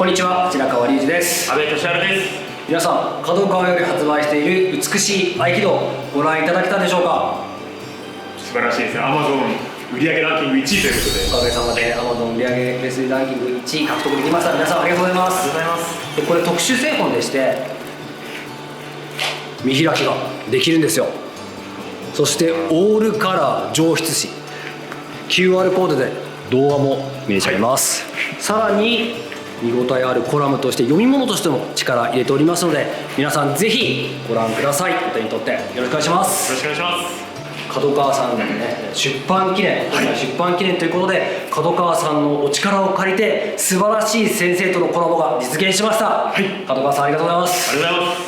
こんにちは、白川隆二です。阿部俊治です。皆さん、角川より発売している美しい合気道ご覧いただけたでしょうか。素晴らしいですね。Amazon 売上ランキング1位ということで、おかげさまで Amazon 売上レスリーランキング1位獲得できました。皆さんありがとうございます。ありがとうございます。でこれ特殊製本でして見開きができるんですよ。そしてオールカラー上筆紙 QR コードで動画も見れちゃいます、さらに見応えあるコラムとして読み物としても力入れておりますので、皆さんぜひご覧ください。お手に取ってよろしくお願いします。よろしくお願いします。角川さんのね、出版記念、出版記念ということで角川さんのお力を借りて素晴らしい先生とのコラボが実現しました、角川さんありがとうございます。ありがとうございます。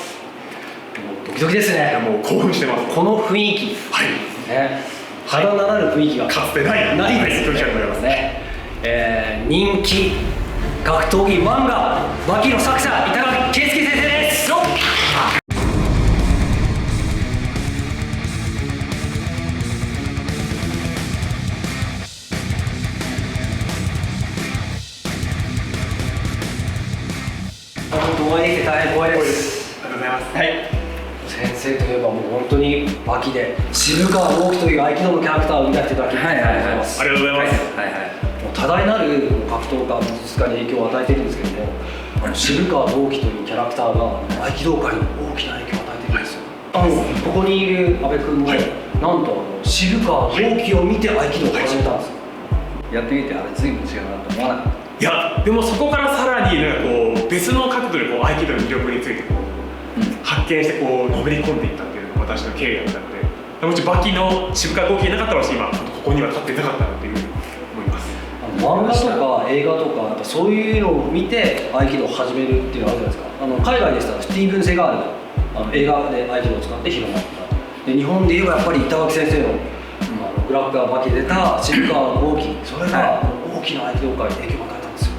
ドキドキですね。もう興奮してます。この雰囲気、ただならぬ雰囲気がかつてないですよね。人気格闘技漫画「バキ」の作者板垣圭介先生です。お会いできて大変光栄です。ありがとうございます。はい、先生といえばもう本当にバキで渋川豪樹という合気道のキャラクターを生み出していただきありがとうございます。ありがとうございます。多大なる格闘家、美術家に影響を与えているんですけども、渋川豪樹というキャラクターが合気道界に大きな影響を与えているんですよ。ここにいる阿部君も、なんと渋川豪樹を見て合気道を始めたんですよ。やってみて、あれ随分違うなと思わなかった。いや、でもそこからさらにこう別の角度で合気道の魅力について発見してのめり込んでいったっていうのが私の経緯だったので、もちろんバキの渋川豪樹いなかったら私今ここには立っていなかったなっていうふうに思います。漫画とか映画とかやっぱそういうのを見て合気道を始めるっていうのがあるじゃないですか。海外でしたらスティーブン・セガール映画で合気道を使って広まったで、日本で言えばやっぱり板垣先生のグラップラーバキで出た渋川豪樹、それが大きな合気道界に影響を与えたんですよ。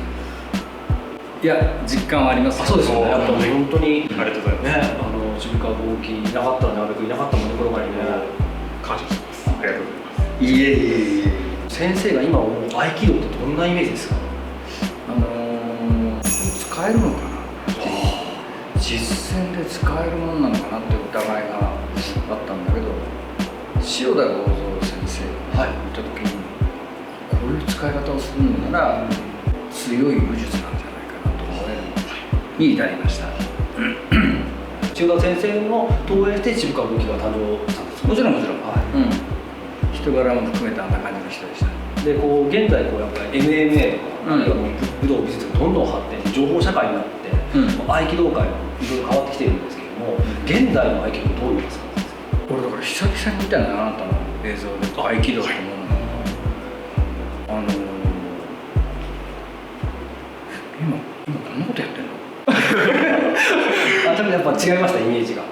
いや、実感はあります。そうですよね。やっぱ本当にありがとうございます。渋川豪樹いなかったらね、阿部君いなかったもんね、この前にね。感謝してます。ありがとうございます。いえいえいえ。先生が今思う合気道ってどんなイメージですか？使えるのかな、実践で使えるものなのかなって疑いがあったんだけど、塩田剛三先生が見た時に、こういう使い方をするのなら強い武術なんじゃないかなと思えるに至りました。塩田先生の投影して渋川豪樹が誕生したんですか？もちろんもちろん、人柄も含めてあんな感じの人でした。で現在やっぱり MMA とか、武道美術がどんどん発展して情報社会になって、合気道界もいろいろ変わってきてるんですけども、現代の合気道どう見ますか？俺だから久々に見たんだな、あなたの映像で合気道ってもの今こんなことやってんの？ちょっとやっぱ違いました、イメージが。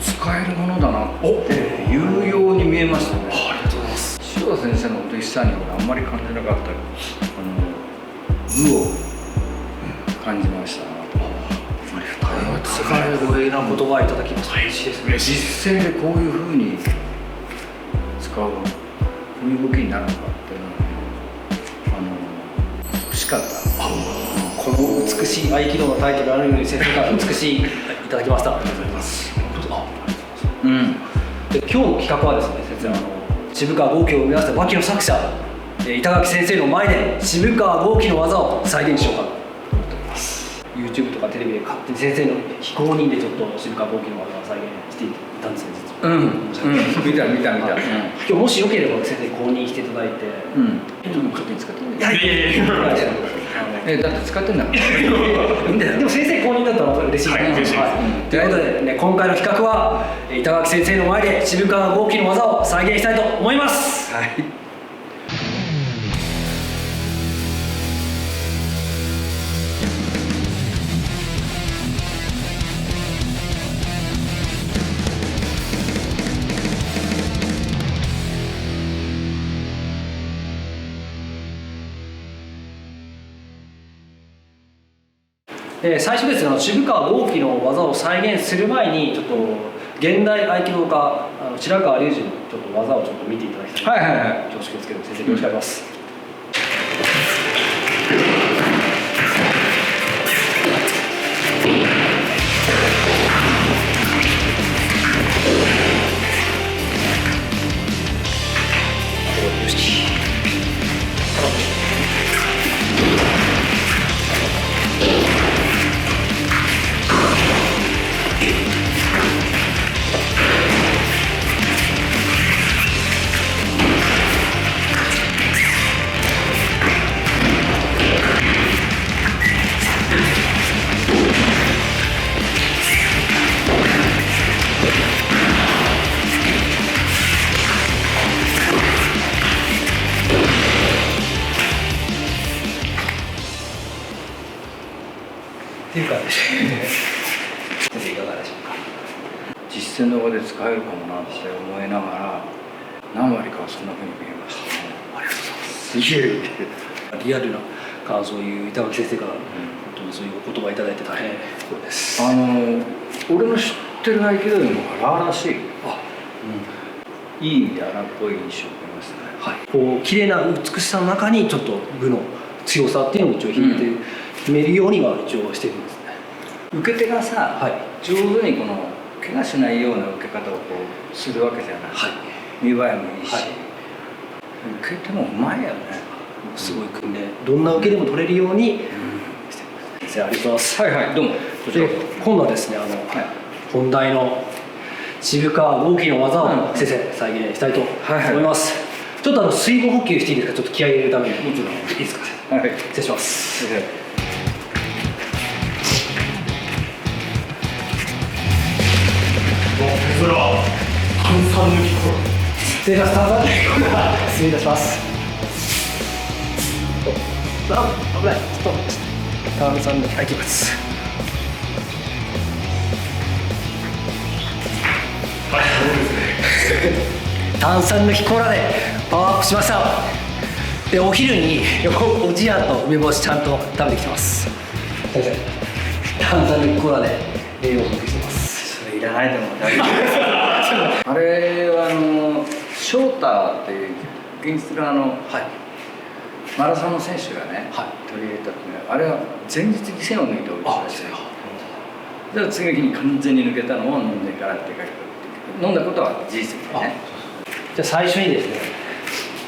使えるものだなって有用に見えましたね。ありがとうございます。塩田先生のお弟子さんに俺あんまり感じなかった武を感じましたなと。使えるご礼な言葉いただきました。嬉しいですね。実践でこういうふうに使う、こういう動きになるのかっていうのは欲しかった。この美しい合気道のタイトルあるように先生から美しいいただきました。ありがとうございます。で今日の企画はですね、先生渋川豪樹を生み出したバキの作者板垣先生の前で渋川豪樹の技を再現しようかと思っております。 YouTube とかテレビで勝手に先生の非公認でちょっと渋川豪樹の技を再現していたんですよ、実は。見た、今日もしよければ先生に公認していただいて。でも勝手に使ってない。いだって使ってんだから。でも先生公認だったら嬉しいです。ということで、ね、今回の企画は板垣先生の前で渋川豪樹の技を再現したいと思います。最初ですね、渋川豪樹の技を再現する前にちょっと現代合気道家白川隆二のちょっと技をちょっと見ていただきたい。恐縮ですけど先生よろしくお願いします。っていう感じですね。先生いかがでしょうか。実践の場で使えるかもなって思いながら何割かはそんな風に見えましたね。ありがとうございます。リアルな感想を言う板垣先生から、本当にそういうお言葉いただいて大変光栄です。俺の知ってる合気道よりも荒々しい、いい意味で荒っぽい印象を受けますね。はい、こう綺麗な美しさの中にちょっと武の強さっていうのを一応秘めるようには一応してるんですね。受け手がさ、はい、上手にこの怪我しないような受け方をこうするわけじゃない、はい、見栄えもいいし、はい、受け手もうまいよね。すごい訓練、どんな受けでも取れるようにしてます。先生ありがとうございます。はいはい、どうも。で今度はですね本題の渋川豪輝の技を先生再現したいと思います。ちょっと水分補給していいですか。ちょっと気合い入れるために。もちろんいいですか。はい、失礼します。それは炭酸抜きコロナ。失礼します。失礼いたします。危ない。ちょっと炭酸抜き入っていきます。はい、そうですね。炭酸抜きコーラでパワーアップしました。でお昼におじやと梅干しちゃんと食べてきてます。先生、炭酸抜きコーラで栄養補給してます。それいらないと思う。大丈夫です。あれはショーターっていう現実のマラソンの選手がね、取り入れたってね、あれは前日に線を抜いておいてたんですよ。だから次の日に完全に抜けたのを飲んでからって書いてある。飲んだことは事実でね。じゃあ最初にですね、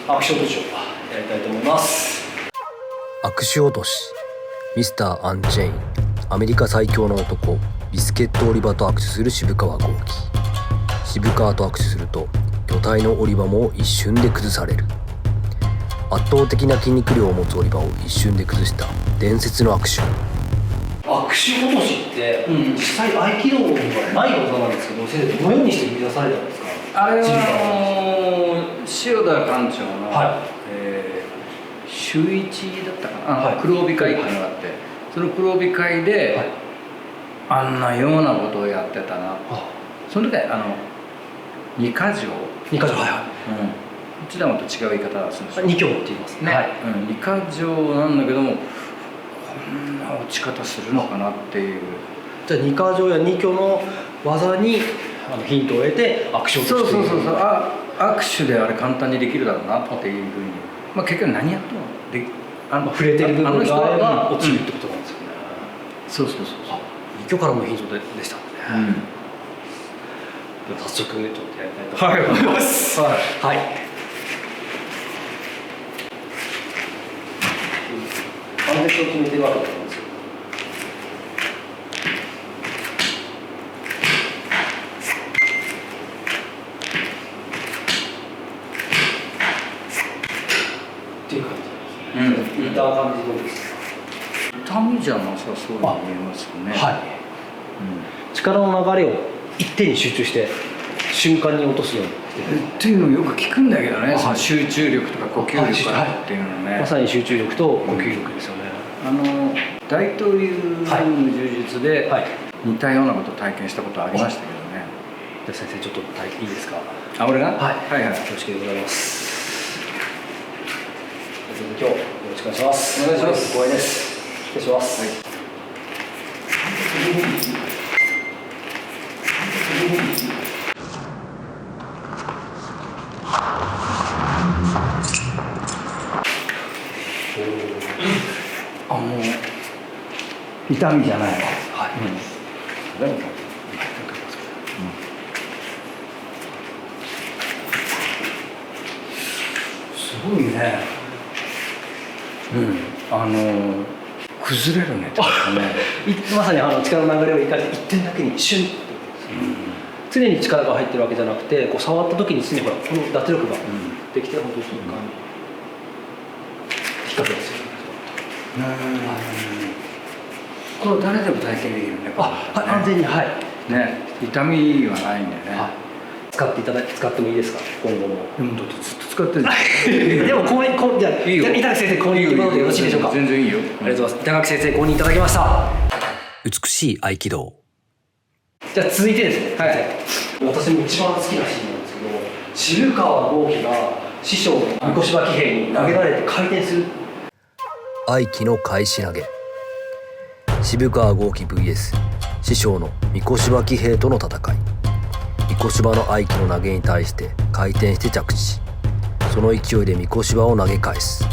握手落としをやりたいと思います。握手落とし、ミスター・アンチェイン、アメリカ最強の男、ビスケット・オリバと握手する渋川豪輝。渋川と握手すると巨体のオリバも一瞬で崩される。圧倒的な筋肉量を持つオリバを一瞬で崩した伝説の握手。握手落としって、実際合気道にはない技なんですけど、先生どのようにして生み出されたんですか。あれは塩田館長の、週一だったかな、黒帯会っていうのがあって、その黒帯会で、あんなようなことをやってたな。その時は二箇条、二箇条、こちらもと違う言い方をするんですよ。二挙って言いますね。二箇条なんだけども、こんな落ち方するのかなっていう。じゃあ二箇条や二挙の技にヒントを得て握手をしている。そう握手であれ簡単にできるだろうなっていうふうに、結局何やっても触れてる部分があれば落ちるってことなんですよね。そう二挙からのヒントでしたね。早速ちょっとやりたいと思います。はい。完璧を決めてるわけなんですよ。っていう感じですね。見た感じどうですか。痛みじゃなさそうに見えますよね。力の流れを一点に集中して瞬間に落とすようにっていうのよく聞くんだけどね、その集中力とか呼吸力っていうのね。まさに集中力と呼吸力ですよね。大東流の柔術で似たようなことを体験したことありましたけどね。じゃあ先生ちょっといいですか。俺が？はい。よろしくでございます。今日よろしくお願いします。お願いします。光栄です。失礼します。もう痛みじゃないの。すごいね。崩れるね。まさに力の流れを生かして一点だけにシュンって、常に力が入ってるわけじゃなくて、こう触った時に常にこの脱力ができて、本当にその感じ引っ掛けですよ。これ誰でも体験できるね。安全に痛みはないんだよね。使ってもいいですか、今後も。でもだってずっと使ってる。でもじゃあ板垣先生購入ということでよろしいでしょうか。全然いいよ。ありがとうございます。板垣先生購入いただきました。美しい合気道。じゃあ続いてですね、はい私も一番好きなシーンなんですけど、渋川豪樹が師匠の三越馬騎兵に投げられて回転する。合気の返し投げ。渋川豪樹 VS 師匠の三越馬騎兵との戦い。三越馬の合気の投げに対して回転して着地。その勢いで三越馬を投げ返す。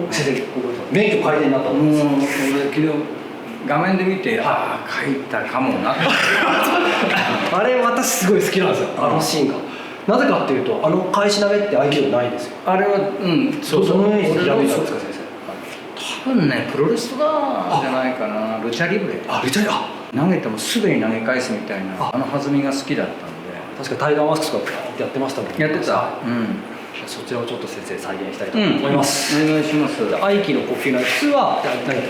先生、免許改善になったもんです。もう俺昨日画面で見て、ああ書いたかもなあれ私すごい好きなんですよ、あのシーンが。なぜかっていうと、あの返し投げって合気道ないんですよ。あれはそのようにひらめいたんですか、先生。多分ねプロレスとかじゃないかな、ルチャリブレめちゃ投げてもすぐに投げ返すみたいなあの弾みが好きだったんで。確かタイガーマスクとかやってましたもんね。やってた。そちらをちょっと先生再現したいと思います。お願いします。合気の呼吸の普通はじゃあ何で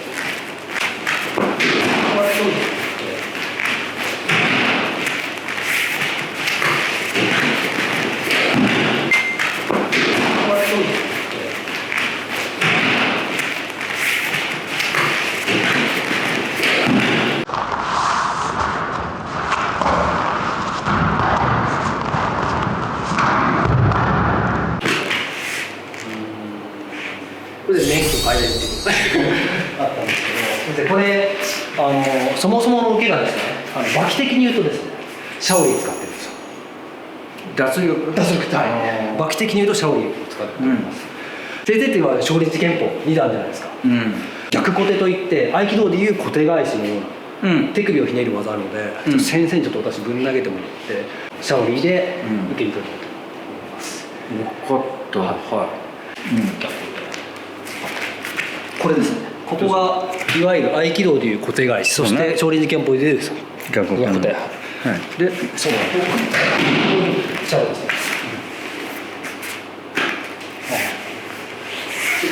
これで免許改善っていうことあったんですけど、でこれそもそもの受けがですね、馬騎的に言うとですね、シャオリー使ってるんですよ。脱力はい。馬騎的に言うとシャオリーを使っております。先生って言われる勝率憲法2段じゃないですか。逆固定といって合気道でいう固定返しのような手首をひねる技あるので、ちょっと先生にちょっと私ぶん投げてもらってシャオリーで受けに取りたいと思います。分かった。はい。これですね。ここがいわゆる合気道でいう固定返し、そして少林寺拳法でいうです逆固定。固定。はい。で、そうだ。シャオリーですね。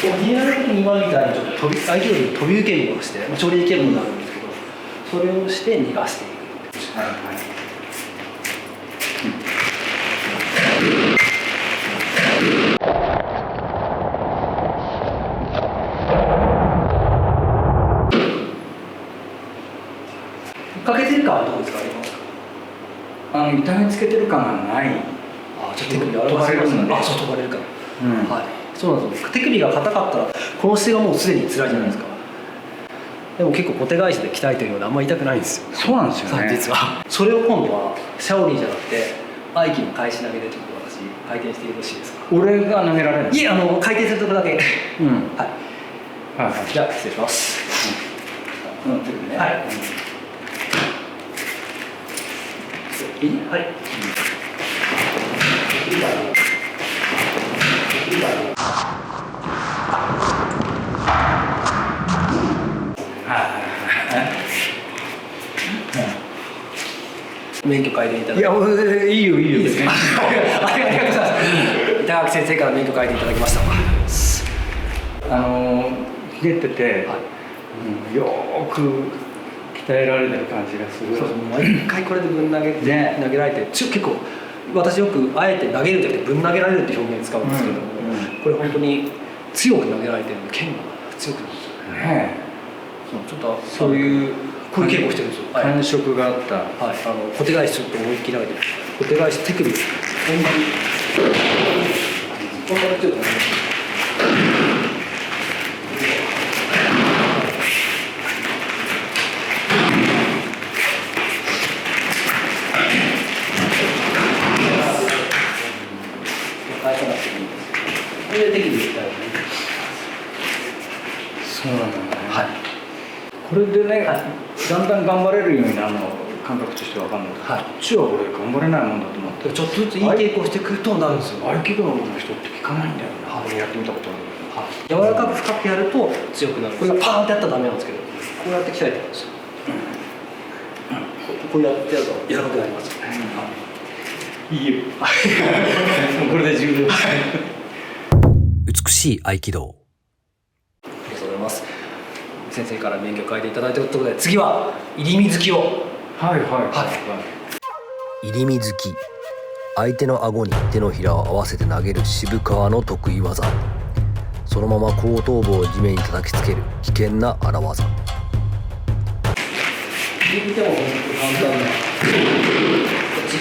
このひねられる時に今みたいにちょっと合気道でいう飛び受け身をして、少林寺拳法になるんですけど、それをして逃がしていく。はいはい。かけてる感はどうですか、今。痛めつけてる感がない。ちょっと手首が飛ばれるんで。そう飛ばれるから。はい。そうなんですよ。手首が硬かったらこの姿勢がもうすでに辛いじゃないですか。でも結構小手返しで鍛えてるようであんまり痛くないんですよ。そうなんですよね。実は。それを今度はシャオリーじゃなくて合気の返し投げでちょっと私回転してよろしいですか。俺が投げられる。いえ、回転するとこだけ。はい。はい。じゃあ失礼します。はい。はい。免許改善いただきます。いいよいいよ。いいですね。ありがとうございます。板垣先生から免許改善いただきました。ひねってて、よーく鍛えられてる感じがする。そうそう、毎回これでぶん投げて、投げられて、結構私よくあえて投げるときってぶん投げられるって表現使うんですけれども、これ本当に強く投げられてるので剣が強くなるんですよね。ちょっとそういうこういう稽古してるんですよ。感触があった。はい、小手返しちょっと思いっきり投げて、小手返し手首こんなにこんなに強く投げて。これで手首でそうなんだね。はい。これでね、だんだん頑張れるようになるの感覚として分かんない。こっちは俺頑張れないもんだと思って。ちょっとずついい稽古をしてくるとなるんですよ。合気道の人って聞かないんだよな。俺やってみたことある。柔らかく深くやると強くなる。これがパーンってやったらダメなんですけど、こうやって鍛えてるんですよ。こうやってやると柔らかくなりますよね。いいよ。これで十分。美しい合気道。ありがとうございます。先生から免許書いていただいたということで、次は入り水きを。入り水き。相手の顎に手のひらを合わせて投げる渋川の得意技。そのまま後頭部を地面に叩きつける危険な荒技。言っても本当簡単なこっち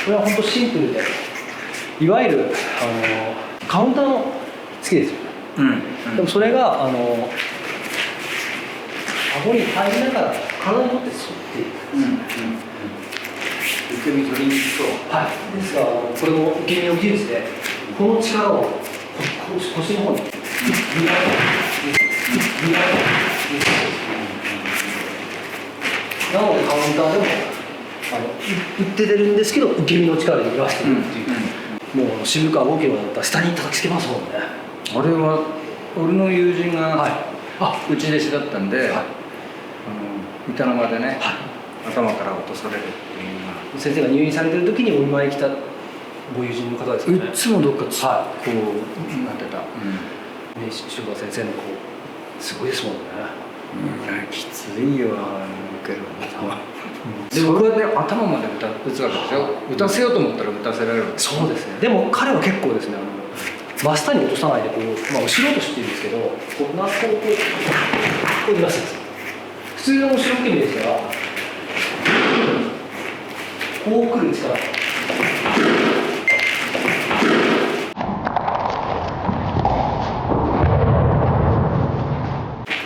これは本当シンプルで、いわゆるカウンターの好きですよね、でもそれが顎に入りながら体にとって沿っていく、受け身取りにくそう。はい、ですがこれも受け身の技術でこの力を腰の方になのでカウンターでも打って出るんですけど受け身の力で逃がしているっていう、もう渋川5キロだったら下に叩きつけますもんね。あれは俺の友人がはい内弟子だったんで、はい板の間でね、は頭から落とされるっていうのが先生が入院されてる時にお見舞いに来たご友人の方ですよね。いつもどっかこうはなってた、ね、渋川先生のこうすごいですもんね。きついよ受けるのは。で僕はね頭まで打つわけですよ。打たせようと思ったら打たせられる。そうですね。でも彼は結構ですね、真下に落とさないでこう、後ろ落としって言うんですけど、こうなこう出すんですよ。普通の後ろ受け身ですからこう来る力。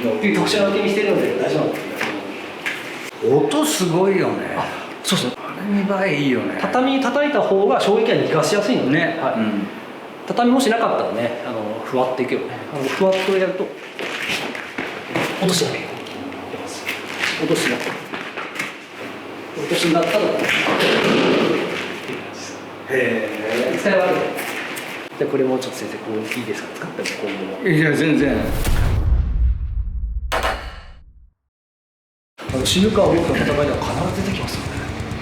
っていう特殊な受け身してるので大丈夫なんですけど。音すごいよね。そうですね。あれ見栄えいいよね。畳叩いた方が衝撃が逃がしやすいので、ね、はい、畳もしなかったらね、ふわっていくよね。ふわっとやると落としだけ出ます。落としだけ。落としになったらっていう感じです。へえ。使いはある。でこれもちょっと先生こういいですか、使っても今後も。いや全然。渋川僕の戦いでは必ず出てきますよね。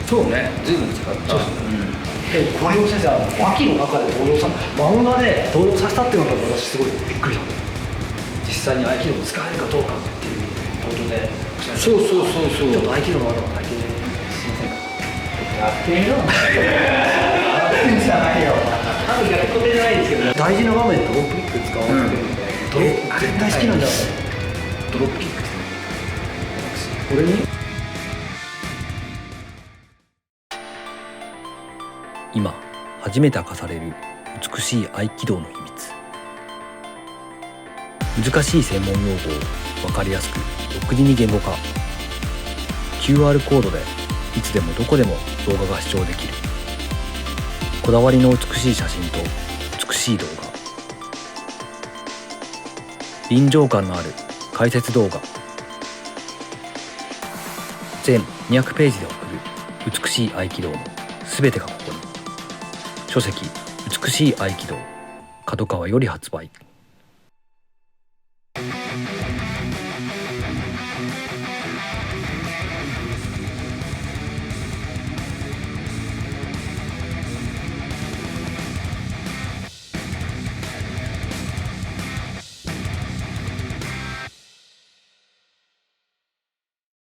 そうね、随分使った。そうですね。でこれを先生脇の中で動揺さ漫画で動揺させたっていうのが私すごいびっくりしたんです。実際に合気道を使えるかどうかっていうことで、そうちょっと合気道の技を体験すみませんか。やってみよう。やってんじゃないよ。多分やることじゃないですけど、大事な場面でドロップキック使われてるんで、絶対好きなんだろう。ドロップキック。これに今初めて明かされる美しい合気道の秘密。難しい専門用語を分かりやすく独自に言語化。 QR コードでいつでもどこでも動画が視聴できる。こだわりの美しい写真と美しい動画、臨場感のある解説動画、全200ページで送る美しい合気道のすべてがここに。書籍美しい合気道、角川より発売。